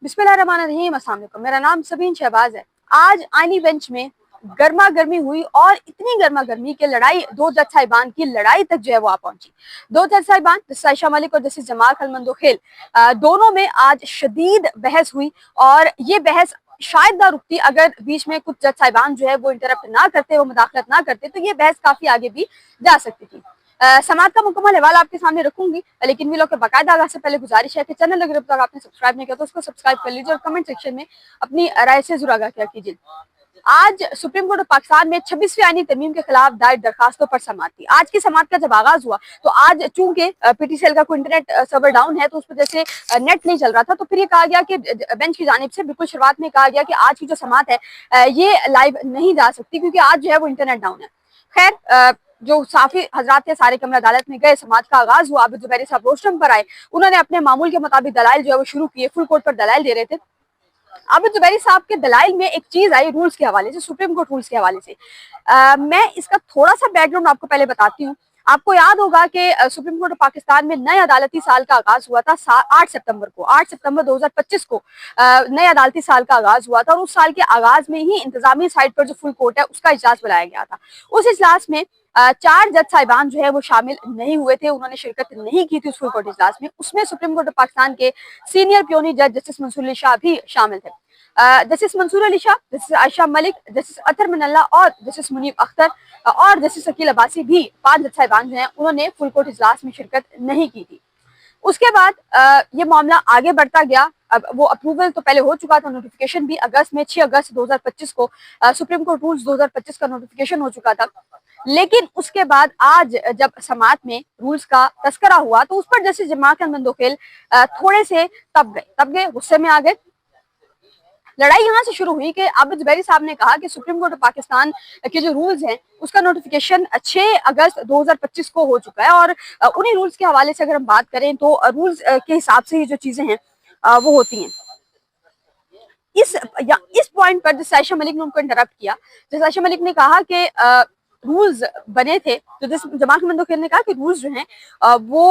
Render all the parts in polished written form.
बिस्मिल्लाहिर्रहमानिर्रहीम, अस्सलाम वालेकुम। मेरा नाम सबीन शहबाज है। आज आईनी बेंच में गर्मा गर्मी हुई और इतनी गर्मा गर्मी की लड़ाई, दो जज साहिबान की लड़ाई तक जो है वो आ पहुंची। दो जज साहिबान जस्टिस आयशा मलिक और जस्टिस जमाल खलमंदोखेल, दोनों में आज शदीद बहस हुई और ये बहस शायद ना रुकती अगर बीच में कुछ जज साहिबान जो है वो इंटरप्ट ना करते, वो मुदाखलत ना करते, तो ये बहस काफी आगे भी जा सकती थी। समात का मुकम्मल हवाला आपके सामने रखूंगी, लेकिन वीडियो के बाकायदा आगाज से पहले गुजारिश है कि चैनल अगर अब तक आपने सब्सक्राइब नहीं किया तो उसको सब्सक्राइब कर लीजिए और कमेंट सेक्शन में अपनी राय से जरूर आगाह कीजिए। आज सुप्रीम कोर्ट ऑफ पाकिस्तान में 26वीं आईनी तरमीम के खिलाफ दायर दरखास्तों पर समात थी। आज की समात का जब आगाज हुआ तो आज चूंकि पीटीसीएल का कोई इंटरनेट सर्वर डाउन है तो उस वजह से नेट नहीं चल रहा था, तो फिर ये कहा गया कि बेंच की जानिब से बिल्कुल शुरुआत में कहा गया कि आज की जो समात है ये लाइव नहीं जा सकती क्योंकि आज जो है वो इंटरनेट डाउन है। खैर, जो साफी हजरात थे सारे कमरा अदालत में गए, समाज का आगाज हुआ। आबिद जुबैरी साहब रोस्टम पर आए, उन्होंने अपने मामूल के मुताबिक दलाइल जो है वो शुरू किए, फुल कोर्ट पर दलाइल दे रहे थे। आबिद जुबैरी साहब के दलाइल में एक चीज आई रूल्स के हवाले से, सुप्रीम कोर्ट रूल्स के हवाले से। मैं इसका थोड़ा सा बैकग्राउंड आपको पहले बताती हूँ। आपको याद होगा कि सुप्रीम कोर्ट ऑफ पाकिस्तान में नए अदालती साल का आगाज हुआ था 8 सितंबर को, 8 सितंबर 2025 को नए अदालती साल का आगाज हुआ था और उस साल के आगाज में ही इंतजामी साइड पर जो फुल कोर्ट है उसका इजलास बुलाया गया था। उस इजलास में 4 जज साहिबान जो है वो शामिल नहीं हुए थे, उन्होंने शिरकत नहीं की थी उस फुल कोर्ट इजलास में। उसमें सुप्रीम कोर्ट ऑफ पाकिस्तान के सीनियर प्योनी जज जस्टिस मंसूर अली शाह भी शामिल थे। Justice Mansoor Ali Shah, justice Ayesha Malik, justice Athar Minallah और जस्टिस मुनीब अख्तर और जस्टिस अकील अब्बासी भी 5 जज साहिबान जो हैं उन्होंने फुल कोर्ट इजलास में शिरकत नहीं की थी। उसके बाद ये मामला आगे बढ़ता गया। अब वो अप्रूवल तो पहले हो चुका था, नोटिफिकेशन भी अगस्त में 6 अगस्त 2025 को सुप्रीम कोर्ट रूल्स 2025 का नोटिफिकेशन हो चुका था। लेकिन उसके बाद आज जब समात में रूल्स का तस्करा हुआ तो उस पर जस्टिस जमाल खलमंदोखेल थोड़े से तब गए, गुस्से में आ गए। लड़ाई यहाँ से शुरू हुई कि आबिद जुबैरी साहब ने कहा कि सुप्रीम कोर्ट ऑफ पाकिस्तान के जो रूल्स हैं उसका नोटिफिकेशन 6 अगस्त 2025 को हो चुका है और उन्हीं रूल्स के हवाले से अगर हम बात करें तो रूल्स के हिसाब से ये जो चीजें हैं वो होती हैं। इस पॉइंट पर जस्टिस आयशा मलिक ने उनको इंटरप्ट किया। जस्टिस आयशा मलिक ने कहा कि रूल्स बने थे, तो जमाल खलमंदोखेल ने कहा कि रूल्स जो हैं वो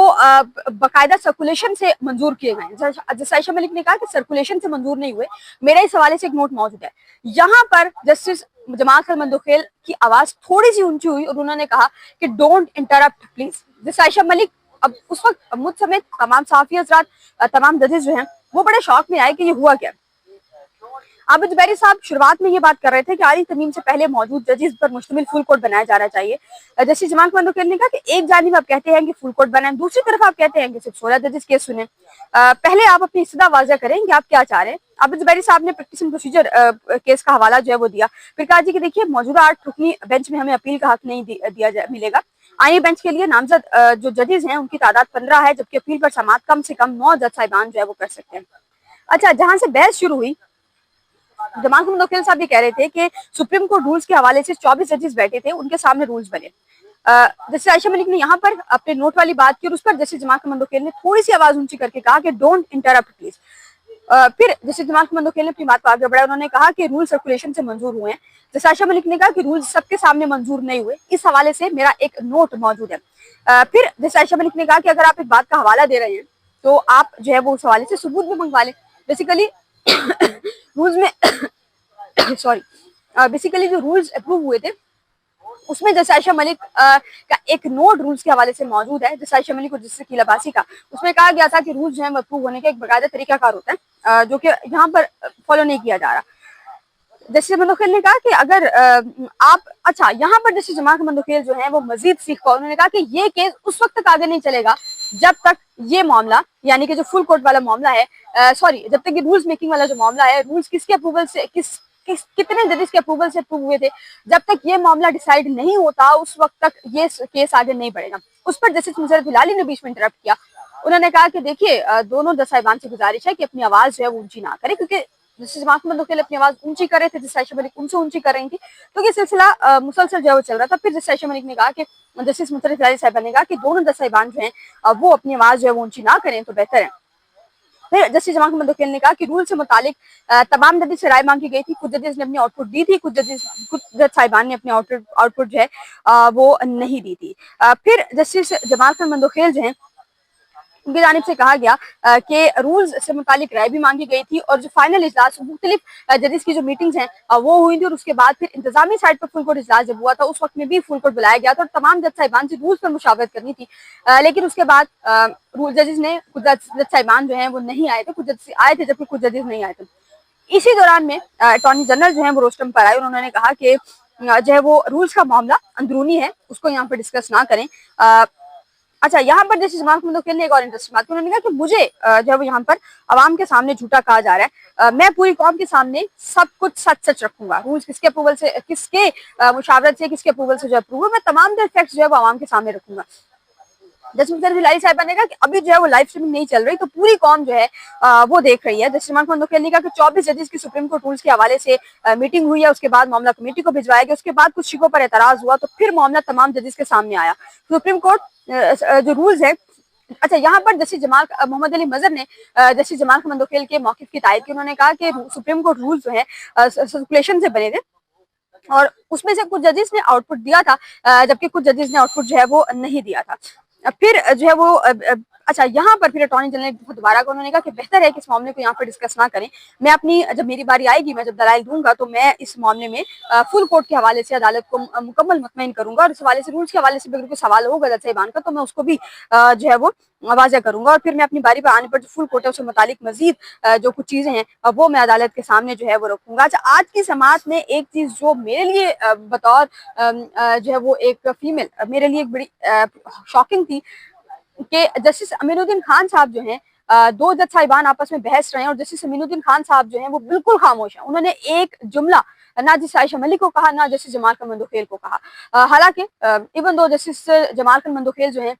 बाकायदा सर्कुलेशन से मंजूर किए गए हैं। जस्टिस आयशा मलिक ने कहा कि सर्कुलेशन से मंजूर नहीं हुए। मेरा इस हवाले से एक नोट मौजूद है। यहाँ पर जस्टिस जमाल खलमंदोखेल की आवाज थोड़ी सी ऊंची हुई और उन्होंने कहा कि don't interrupt please. Justice Ayesha Malik, अब उस वक्त मुझ समेत तमाम सहाफी हजरात, तमाम जजेस जो हैं वो बड़े शौक में आए कि ये हुआ क्या। आबिद जुबैरी साहब शुरुआत में ये बात कर रहे थे कि आईनी तरमीम से पहले मौजूद जजेस पर मुश्तमिल फुल कोर्ट बनाया जाना चाहिए। जस्टिस जमाल खलमंदोखेल ने कहा कि एक जानिब आप कहते हैं कि फुल कोर्ट बनाएं, दूसरी तरफ आप कहते हैं कि सिर्फ 16 जजेस केस सुने। पहले आप अपनी इस्तदा वाज़ह करें कि आप क्या चाह रहे हैं। आबिद जुबैरी साहब ने प्रैक्टिस एंड प्रोसीजर केस का हवाला जो है वो दिया। फिर कहा जी कि देखिए, मौजूदा 8 रुकनी बेंच में हमें अपील का हक नहीं मिलेगा। आईनी बेंच के लिए नामजद जो जजेस हैं उनकी तादाद 15 है, जबकि अपील पर समात कम से कम 9 जज साहिबान जो है वो कर सकते हैं। अच्छा, जहां से बहस शुरू हुई, जमाल खलमंदोखेल साहब ये कह रहे थे कि सुप्रीम कोर्ट रूल्स के हवाले से 24 जजेस बैठे थे, उनके सामने रूल्स बने। जस्टिस आयशा मलिक ने यहाँ पर अपने नोट वाली बात की और उस पर जस्टिस जमाल खलमंदोखेल ने थोड़ी सी आवाज ऊंची करके कहा कि डोंट इंटरप्ट प्लीज। फिर जस्टिस जमाल खलमंदोखेल ने अपनी बात को आगे बढ़ाया। उन्होंने कहा कि रूल सर्कुलेशन से मंजूर हुए हैं। जस्टिस आयशा मलिक ने कहा कि रूल सबके सामने मंजूर नहीं हुए। इस हवाले से मेरा एक नोट मौजूद है। फिर जस्टिस आयशा मलिक ने कहा कि अगर आप एक बात का हवाला दे रहे हैं तो आप जो है वो उस हवाले से सबूत भी मंगवा लें। बेसिकली रूल्स में बेसिकली जो रूल्स अप्रूव हुए थे उसमें जस्टिस आयशा मलिक का एक नोट रूल्स के हवाले से मौजूद है। जस्टिस आयशा मलिक और जस्टिस अकील अब्बासी का, उसमें कहा गया था कि रूल्स जो है अप्रूव होने का एक बाकायदा तरीकाकार होता है जो कि यहाँ पर फॉलो नहीं किया जा रहा। जस्टिस खलमंदोखेल ने कहा कि अगर यहाँ पर जस्टिस जमाल खलमंदोखेल जो है वो मजीद सीख पाए। उन्होंने कहा कि ये केस उस वक्त तक आगे नहीं चलेगा जब तक ये मामला, यानी कि जो फुल कोर्ट वाला मामला है, जब तक ये रूल्स मेकिंग वाला जो मामला है, रूल्स किसके अप्रूवल से कितने जजेस के अप्रूवल से अप्रूव हुए थे, जब तक ये मामला डिसाइड नहीं होता उस वक्त तक ये केस आगे नहीं बढ़ेगा। उस पर जस्टिस मुशर्रफ हिलाली ने बीच में इंटरप्ट किया। उन्होंने कहा कि देखिए, दोनों जज साहिबान से गुजारिश है कि अपनी आवाज जो है वो ऊंची ना करे, क्योंकि जस्टिस जमाल खलमंदोखेल अपनी आवाज ऊंची कर रहे थे, जस्टिस आयशा मलिक उनसे ऊंची कर रही थी, तो ये सिलसिला मुसलसल जो है वो चल रहा था। फिर जस्टिस आयशा मलिक ने कहा कि जस्टिस मुशर्रफ हिलाली साहिबा ने कहा कि दोनों जज साहिबान जो है वो अपनी आवाज जो है वो ऊंची ना करें तो बेहतर है। फिर जस्टिस जमाल खलमंदोखेल ने कहा कि रूल से मुतालिक तमाम जजेस से राय मांगी गई थी। कुछ जजेस ने अपनी आउटपुट दी थी, कुछ जज साहिबान ने अपनी आउटपुट जो है वो नहीं दी थी। फिर जस्टिस जमाल खलमंदोखेल जो है उनकी जानिब से कहा गया कि रूल्स से मुतालिक राय भी मांगी गई थी और जो फाइनल इजलास मुख्तलिफ जजेस की जो मीटिंग्स हैं वो हुई थी और उसके बाद फिर इंतजामी साइड पर फुल कोर्ट इजलास जब हुआ था उस वक्त में भी फुल कोर्ट बुलाया गया था और तमाम जज साहिबान से रूल्स पर मुशावरत करनी थी। लेकिन उसके बाद रूल जजेस ने कुछ जज साहिबान जो है वो नहीं आए थे, कुछ जज आए थे जबकि कुछ जजेस नहीं आए थे। इसी दौरान में अटॉर्नी जनरल जो है वो रोस्टम पर आए और उन्होंने कहा कि जो है वो रूल्स का मामला अंदरूनी है, उसको यहाँ पर डिस्कस ना करें। अच्छा, यहाँ पर जैसे जमात मुंतकिल ने एक और इंटरेस्टिंग बात, उन्होंने कहा कि मुझे जो है वो यहाँ पर आवाम के सामने झूठा कहा जा रहा है, मैं पूरी कौम के सामने सब कुछ सच सच रखूंगा। रूल्स किसके अप्रूवल से, किसके मुशावरत से, किसके अप्रूवल से जो अप्रूव है, मैं तमाम फैक्ट्स जो है वो आवाम के सामने रखूंगा। जस्टिस मुख्तार हिलारी साहिबा ने कहा कि अभी जो है वो लाइव स्ट्रीमिंग नहीं चल रही तो पूरी कौम जो है वो देख रही है। जस्टिस इमरान खान ने कहा कि 24 जजेस की सुप्रीम कोर्ट रूल्स के हवाले से मीटिंग हुई है, उसके बाद मामला कमेटी को भिजवाया गया, उसके बाद कुछ शिकों पर एतराज हुआ तो फिर मामला तमाम जजेस के सामने आया। सुप्रीम कोर्ट जो रूल्स है, अच्छा यहाँ पर जस्टिस जमाल मोहम्मद अली मजहर ने जस्टिस जमाल खमंदोखेल के मौक़िफ़ की तायद की। उन्होंने कहा कि सुप्रीम कोर्ट रूल्स जो है सर्कुलेशन से बने थे और उसमें से कुछ जजेस ने आउटपुट दिया था जबकि कुछ जजेस ने आउटपुट जो है वो नहीं दिया था। फिर जो है वो अच्छा, यहाँ पर फिर अटॉर्नी जनरल ने दोबारा को उन्होंने कहा कि बेहतर है कि इस मामले को यहाँ पर डिस्कस ना करें, मैं अपनी जब मेरी बारी आएगी, मैं जब दलाइल दूंगा तो मैं इस मामले में फुल कोर्ट के हवाले से अदालत को मुकम्मल मुतमईन करूंगा और इस हवाले से रूल्स के हवाले से अगर कोई सवाल होगा जज साहिबान का तो मैं उसको भी जो है वो वाज़ेह करूंगा और फिर मैं अपनी बारी पर आने पर जो फुल कोर्ट है उससे मुतालिक मजीद जो कुछ चीजें हैं वो मैं अदालत के सामने जो है वो रखूंगा। अच्छा, आज की समात में एक चीज जो मेरे लिए बतौर जो है वो एक फीमेल मेरे लिए एक बड़ी शॉकिंग थी कि जस्टिस अमीनुद्दीन खान साहब जो हैं, दो जज साहिबान आपस में बहस रहे हैं और जस्टिस अमीनुद्दीन खान साहब जो हैं वो बिल्कुल खामोश हैं। उन्होंने एक जुमला ना जस्टिस आयशा मलिक को कहा, ना जस्टिस जमाल खान मंदोखेल को कहा। हालांकि even though justice Jamal Khan Mandokhel जो हैं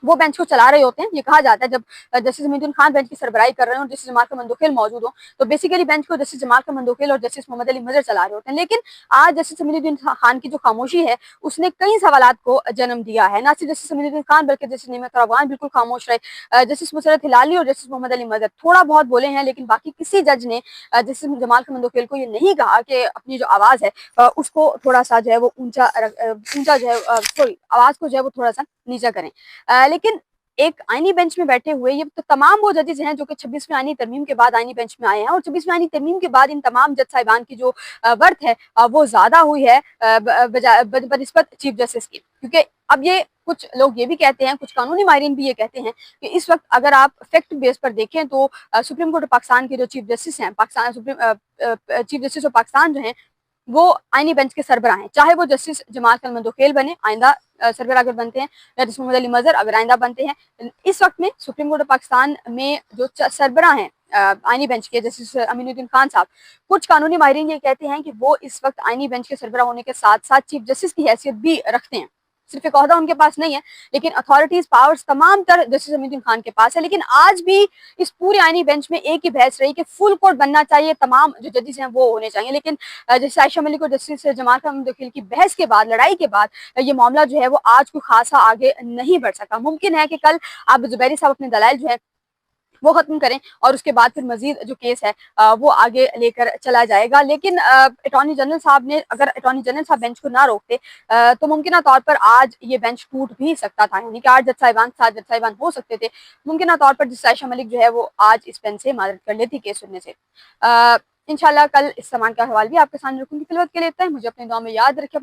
वो बेंच को चला रहे होते हैं। ये कहा जाता है जब जस्टिस अमीनुद्दीन खान बेंच की सरबराही कर रहे हैं और जस्टिस जमाल खान मंदोखेल मौजूद हो तो बेसिकली बेंच को जस्टिस जमाल खान मंदोखेल और जस्टिस मोहम्मद अली मजहर चला रहे होते हैं। लेकिन आज जस्टिस अमीनुद्दीन खान की जो खामोशी है उसने कई सवालात को जन्म दिया है। ना सिर्फ जस्टिस अमीनुद्दीन खान बल्कि जस्टिस निमत अफगान बिल्कुल खामोश रहे, जस्टिस मुसरत हिलाली और जस्टिस मोहम्मद अली मजहर थोड़ा बहुत बोले हैं, लेकिन बाकी किसी जज ने जस्टिस जमाल खान मंदोखेल को ये नहीं कहा कि अपनी जो आवाज है उसको थोड़ा सा जो है वो ऊंचा जो है सॉरी आवाज को जो है वो थोड़ा सा नीचा करें। लेकिन एक आईनी बेंच में बैठे हुए ये तो तमाम वो जजेस हैं जो कि 26वीं आईनी तरमीम के बाद आईनी बेंच में आए हैं और 26वीं आईनी तरमीम के बाद इन तमाम जज साहिबान की जो वर्थ है वो ज्यादा हुई है बनिस्बत चीफ जस्टिस की। क्योंकि अब ये कुछ लोग ये भी कहते हैं, कुछ कानूनी माहिरीन भी ये कहते हैं कि इस वक्त अगर आप फैक्ट बेस पर देखें तो सुप्रीम कोर्ट ऑफ पाकिस्तान के जो चीफ जस्टिस हैं, Pakistan chief justice of Pakistan जो हैं वो आईनी बेंच के सरबराह हैं, चाहे वो जस्टिस जमाल खान मंदोखेल बने आइंदा सरबराह अगर बनते हैं या जस्टिस मोहम्मद अली मजहर अगर आइंदा बनते हैं। इस वक्त में सुप्रीम कोर्ट ऑफ पाकिस्तान में जो सरबराह हैं आईनी बेंच के जस्टिस अमीनुद्दीन खान साहब, कुछ कानूनी माहिरीन ये कहते हैं कि वो इस वक्त आईनी बेंच के सरबराह होने के साथ साथ चीफ जस्टिस की हैसियत भी रखते हैं। सिर्फ एक ओहदा उनके पास नहीं है लेकिन अथॉरिटीज पावर्स तमाम तर जस्टिस अमीनुद्दीन खान के पास है। लेकिन आज भी इस पूरी आईनी बेंच में एक ही बहस रही कि फुल कोर्ट बनना चाहिए, तमाम जो जजेस हैं वो होने चाहिए। लेकिन जस्टिस आयशा मलिक और जस्टिस जमाल खान मंदोखेल की बहस के बाद, लड़ाई के बाद ये मामला जो है वो आज कोई खासा आगे नहीं बढ़ सका। मुमकिन है कि कल अब जुबैरी साहब अपने दलाइल जो है वो खत्म करें और उसके बाद फिर मजीद जो केस है वो आगे लेकर चला जाएगा। लेकिन अटॉर्नी जनरल साहब ने, अगर अटॉर्नी जनरल साहब बेंच को ना रोकते तो मुमकिन तौर पर आज ये बेंच टूट भी सकता था, यानी कि 8 जज साहिबान 7 जज साहिबान हो सकते थे। मुमकिन तौर पर जस्टिस आयशा मलिक जो है वो आज इस बेंच से माजरत कर लेती केस सुनने से। इंशाल्लाह कल इस सामान का हवाल भी आपके सामने रखूंगी। फिलहाल के लिए इतना ही। मुझे अपने दुआ में याद रखें।